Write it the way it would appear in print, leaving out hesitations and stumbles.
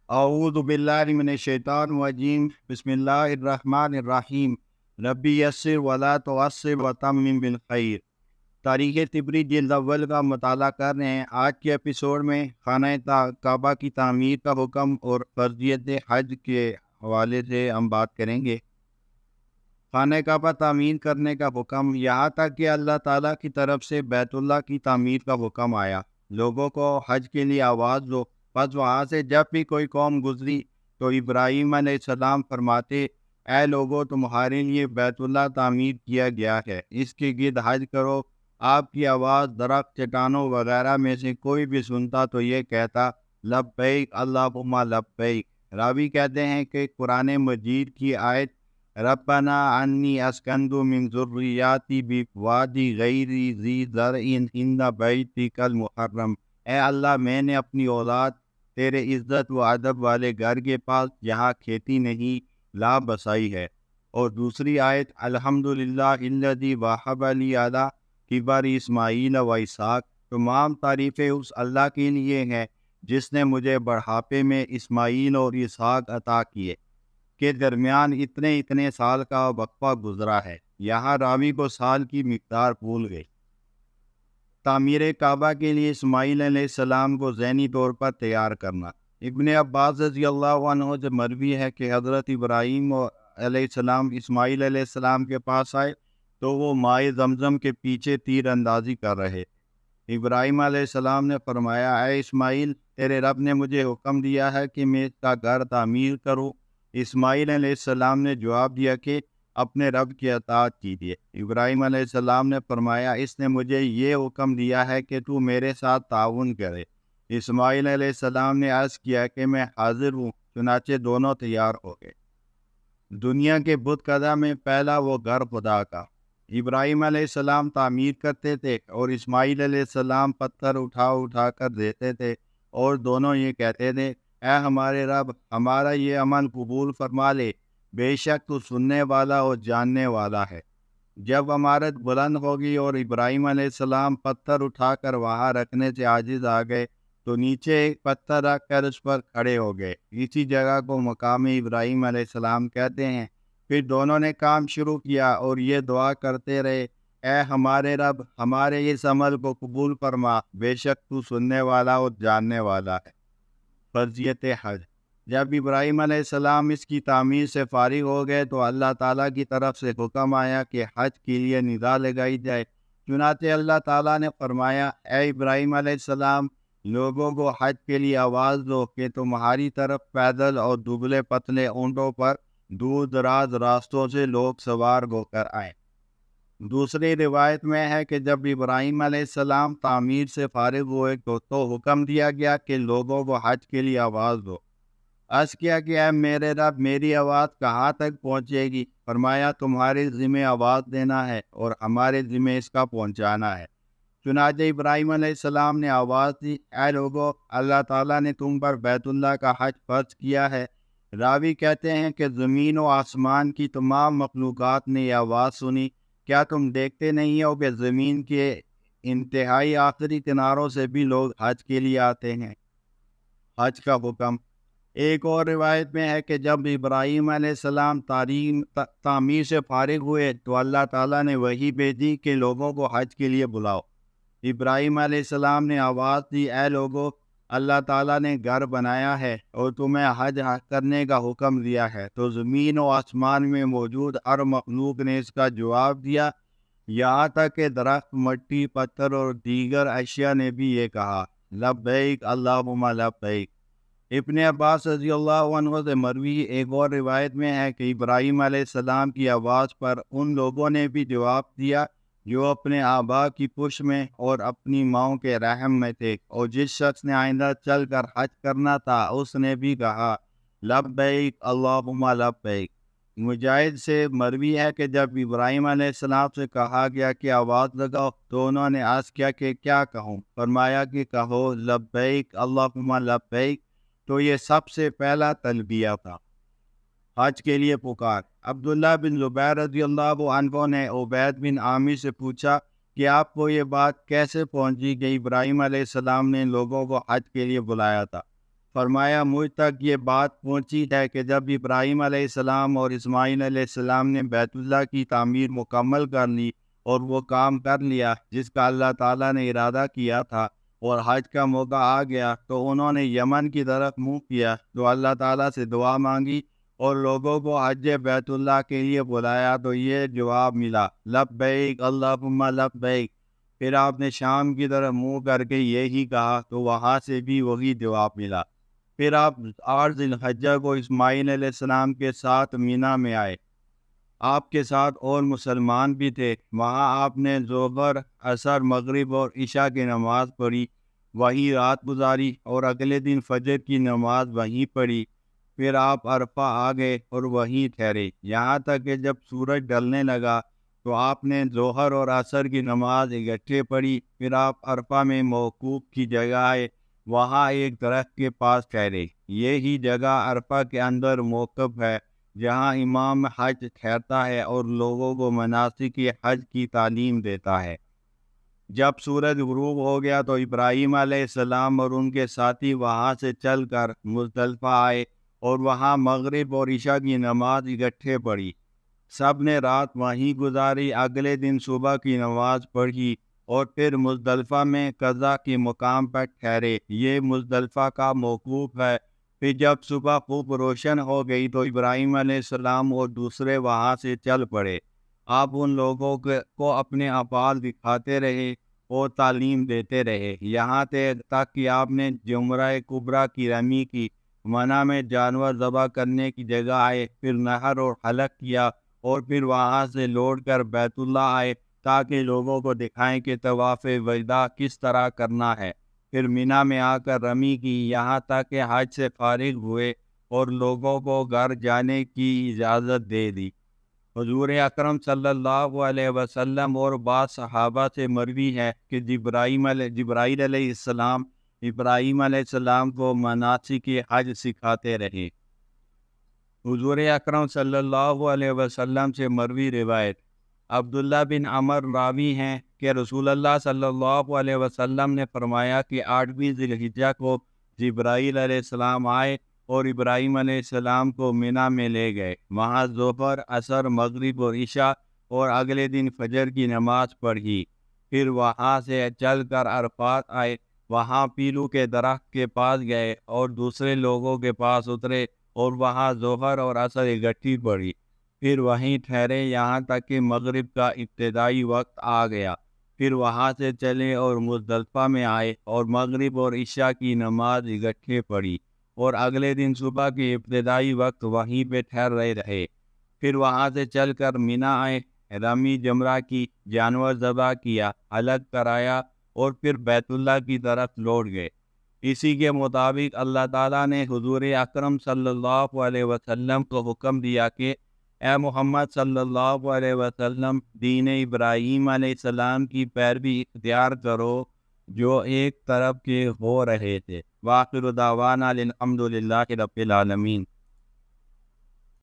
اعوذ باللہ من الشیطان الرجیم بسم اللہ الرحمن الرحیم ربی یسر ولا تعسر وتمم بالخیر۔ تاریخ طبری جلد اول کا مطالعہ کر رہے ہیں۔ آج کے ایپیسوڈ میں خانہ کعبہ کی تعمیر کا حکم اور فرضیت حج کے حوالے سے ہم بات کریں گے۔ خانہ کعبہ تعمیر کرنے کا حکم، یہاں تک کہ اللہ تعالیٰ کی طرف سے بیت اللہ کی تعمیر کا حکم آیا، لوگوں کو حج کے لیے آواز دو۔ پس وہاں سے جب بھی کوئی قوم گزری تو ابراہیم علیہ السلام فرماتے، اے لوگوں، تمہارے لیے بیت اللہ تعمیر کیا گیا ہے، اس کے گرد حج کرو۔ آپ کی آواز درخت، چٹانوں وغیرہ میں سے کوئی بھی سنتا تو یہ کہتا، لبیک اللہم لبیک۔ راوی کہتے ہیں کہ قرآن مجید کی آیت ربنا انی اسکنت من ذریاتی بوادی غیر ذی زرع عند بیتک المحرم، اے اللہ، میں نے اپنی اولاد تیرے عزت و ادب والے گھر کے پاس جہاں کھیتی نہیں لا بسائی ہے۔ اور دوسری آیت الحمدللہ الذی وہب لی علی کبر اسماعیل و اسحاق، تمام تعریفیں اس اللہ کے لیے ہیں جس نے مجھے بڑھاپے میں اسماعیل اور اسحاق عطا کیے، کے درمیان اتنے سال کا وقفہ گزرا ہے۔ یہاں راوی کو سال کی مقدار بھول گئی۔ تعمیر کعبہ کے لیے اسماعیل علیہ السلام کو ذہنی طور پر تیار کرنا۔ ابن عباس رضی اللہ عنہ سے مروی ہے کہ حضرت ابراہیم علیہ السلام اسماعیل علیہ السلام کے پاس آئے تو وہ مائع زمزم کے پیچھے تیر اندازی کر رہے تھے۔ ابراہیم علیہ السلام نے فرمایا، اے اسماعیل، تیرے رب نے مجھے حکم دیا ہے کہ میں اس کا گھر تعمیر کروں۔ اسماعیل علیہ السلام نے جواب دیا کہ اپنے رب کی اطاعت کیجیے۔ ابراہیم علیہ السلام نے فرمایا، اس نے مجھے یہ حکم دیا ہے کہ تو میرے ساتھ تعاون کرے۔ اسماعیل علیہ السلام نے عرض کیا کہ میں حاضر ہوں، چنانچہ دونوں تیار ہو گئے۔ دنیا کے بت قدہ میں پہلا وہ گھر خدا کا۔ ابراہیم علیہ السلام تعمیر کرتے تھے اور اسماعیل علیہ السلام پتھر اٹھا کر دیتے تھے، اور دونوں یہ کہتے تھے، اے ہمارے رب، ہمارا یہ عمل قبول فرما لے، بے شک تو سننے والا اور جاننے والا ہے۔ جب عمارت بلند ہوگی اور ابراہیم علیہ السلام پتھر اٹھا کر وہاں رکھنے سے عاجز آ گئے تو نیچے ایک پتھر رکھ کر اس پر کھڑے ہو گئے۔ اسی جگہ کو مقام ابراہیم علیہ السلام کہتے ہیں۔ پھر دونوں نے کام شروع کیا اور یہ دعا کرتے رہے، اے ہمارے رب، ہمارے اس عمل کو قبول فرما، بے شک تو سننے والا اور جاننے والا ہے۔ فرضیت حج۔ جب ابراہیم علیہ السلام اس کی تعمیر سے فارغ ہو گئے تو اللہ تعالیٰ کی طرف سے حکم آیا کہ حج کے لیے ندا لگائی جائے۔ چنانچہ اللہ تعالیٰ نے فرمایا، اے ابراہیم علیہ السلام، لوگوں کو حج کے لیے آواز دو کہ تمہاری طرف پیدل اور دبلے پتلے اونٹوں پر دور دراز راستوں سے لوگ سوار ہو کر آئیں۔ دوسری روایت میں ہے کہ جب ابراہیم علیہ السلام تعمیر سے فارغ ہوئے تو حکم دیا گیا کہ لوگوں کو حج کے لیے آواز دو۔ عرض کیا کہ اے میرے رب، میری آواز کہاں تک پہنچے گی؟ فرمایا، تمہارے ذمہ آواز دینا ہے اور ہمارے ذمہ اس کا پہنچانا ہے۔ چنانچہ ابراہیم علیہ السلام نے آواز دی، اے لوگو، اللہ تعالیٰ نے تم پر بیت اللہ کا حج فرض کیا ہے۔ راوی کہتے ہیں کہ زمین و آسمان کی تمام مخلوقات نے یہ آواز سنی، کیا تم دیکھتے نہیں ہو کہ زمین کے انتہائی آخری کناروں سے بھی لوگ حج کے لیے آتے ہیں؟ حج کا حکم۔ ایک اور روایت میں ہے کہ جب ابراہیم علیہ السلام تعمیر سے فارغ ہوئے تو اللہ تعالیٰ نے وحی بھیجی کہ لوگوں کو حج کے لیے بلاؤ۔ ابراہیم علیہ السلام نے آواز دی، اے لوگو، اللہ تعالیٰ نے گھر بنایا ہے اور تمہیں حج کرنے کا حکم دیا ہے۔ تو زمین و آسمان میں موجود ہر مخلوق نے اس کا جواب دیا، یہاں تک کہ درخت، مٹی، پتھر اور دیگر اشیاء نے بھی یہ کہا، لبیک اللہم لبیک۔ ابن عباس رضی اللہ عنہ سے مروی ایک اور روایت میں ہے کہ ابراہیم علیہ السلام کی آواز پر ان لوگوں نے بھی جواب دیا جو اپنے آبا کی پشت میں اور اپنی ماؤں کے رحم میں تھے، اور جس شخص نے آئندہ چل کر حج کرنا تھا اس نے بھی کہا، لبیک اللہم لبیک۔ مجاہد سے مروی ہے کہ جب ابراہیم علیہ السلام سے کہا گیا کہ آواز لگاؤ تو انہوں نے عرض کیا کہ کیا کہوں؟ فرمایا کہ کہو لبیک اللہم لبیک۔ تو یہ سب سے پہلا تلبیہ تھا۔ حج کے لیے پکار۔ عبداللہ بن زبیر رضی اللہ عنہ نے عبید بن عامر سے پوچھا کہ آپ کو یہ بات کیسے پہنچی کہ ابراہیم علیہ السلام نے لوگوں کو حج کے لیے بلایا تھا؟ فرمایا مجھ تک یہ بات پہنچی ہے کہ جب ابراہیم علیہ السلام اور اسماعیل علیہ السلام نے بیت اللہ کی تعمیر مکمل کر لی اور وہ کام کر لیا جس کا اللہ تعالیٰ نے ارادہ کیا تھا، اور حج کا موقع آ گیا تو انہوں نے یمن کی طرف منہ کیا تو اللہ تعالیٰ سے دعا مانگی اور لوگوں کو حج بیت اللہ کے لیے بلایا تو یہ جواب ملا، لبیک اللہم لبیک۔ پھر آپ نے شام کی طرف منہ کر کے یہی کہا تو وہاں سے بھی وہی جواب ملا۔ پھر آپ 8 ذی الحجہ کو اسماعیل علیہ السلام کے ساتھ مینا میں آئے۔ آپ کے ساتھ اور مسلمان بھی تھے۔ وہاں آپ نے ظہر، عصر، مغرب اور عشاء کی نماز پڑھی، وہیں رات گزاری اور اگلے دن فجر کی نماز وہیں پڑھی۔ پھر آپ عرفہ آ گئے اور وہیں ٹھہرے یہاں تک کہ جب سورج ڈھلنے لگا تو آپ نے ظہر اور عصر کی نماز اکٹھے پڑھی۔ پھر آپ عرفہ میں موقوف کی جگہ آئے، وہاں ایک درخت کے پاس ٹھہرے۔ یہی جگہ عرفہ کے اندر موقف ہے جہاں امام حج ٹھہرتا ہے اور لوگوں کو مناسک حج کی تعلیم دیتا ہے۔ جب سورج غروب ہو گیا تو ابراہیم علیہ السلام اور ان کے ساتھی وہاں سے چل کر مزدلفہ آئے اور وہاں مغرب اور عشاء کی نماز اکٹھے پڑھی۔ سب نے رات وہیں گزاری، اگلے دن صبح کی نماز پڑھی اور پھر مزدلفہ میں قضا کے مقام پر ٹھہرے۔ یہ مزدلفہ کا موقوف ہے۔ پھر جب صبح خوب روشن ہو گئی تو ابراہیم علیہ السلام اور دوسرے وہاں سے چل پڑے۔ آپ ان لوگوں کو اپنے افعال دکھاتے رہے اور تعلیم دیتے رہے، یہاں تک کہ آپ نے جمرہ کبریٰ کی رمی کی، منع میں جانور ذبح کرنے کی جگہ آئے، پھر نہر اور حلق کیا اور پھر وہاں سے لوٹ کر بیت اللہ آئے تاکہ لوگوں کو دکھائیں کہ طواف وداع کس طرح کرنا ہے۔ پھر مینا میں آ کر رمی کی، یہاں تک کہ حج سے فارغ ہوئے اور لوگوں کو گھر جانے کی اجازت دے دی۔ حضور اکرم صلی اللہ علیہ وسلم اور بعض صحابہ سے مروی ہے کہ جبرائیل علیہ السلام ابراہیم علیہ السلام کو مناسک حج سکھاتے رہے۔ حضور اکرم صلی اللہ علیہ وسلم سے مروی روایت، عبداللہ بن عمر راوی ہیں کہ رسول اللہ صلی اللہ علیہ وسلم نے فرمایا کہ 8ویں ذی الحجہ کو جبرائیل علیہ السلام آئے اور ابراہیم علیہ السلام کو مینا میں لے گئے، وہاں ظہر، عصر، مغرب اور عشاء اور اگلے دن فجر کی نماز پڑھی۔ پھر وہاں سے چل کر عرفات آئے، وہاں پیلو کے درخت کے پاس گئے اور دوسرے لوگوں کے پاس اترے اور وہاں ظہر اور عصر اکٹھی پڑھی۔ پھر وہیں ٹھہرے یہاں تک کہ مغرب کا ابتدائی وقت آ گیا۔ پھر وہاں سے چلے اور مزدلفہ میں آئے اور مغرب اور عشاء کی نماز اکٹھے پڑھی اور اگلے دن صبح کے ابتدائی وقت وہیں پہ ٹھہر رہے۔ پھر وہاں سے چل کر مینا آئے، رمی جمرہ کی، جانور ذبح کیا، حلق کرایا اور پھر بیت اللہ کی طرف لوٹ گئے۔ اسی کے مطابق اللہ تعالیٰ نے حضور اکرم صلی اللہ علیہ وسلم کو حکم دیا کہ اے محمد صلی اللہ علیہ وسلم، دین ابراہیم علیہ السلام کی پیروی اختیار کرو جو ایک طرف کے ہو رہے تھے۔ وآخر دعوانا الحمد للہ رب العالمین۔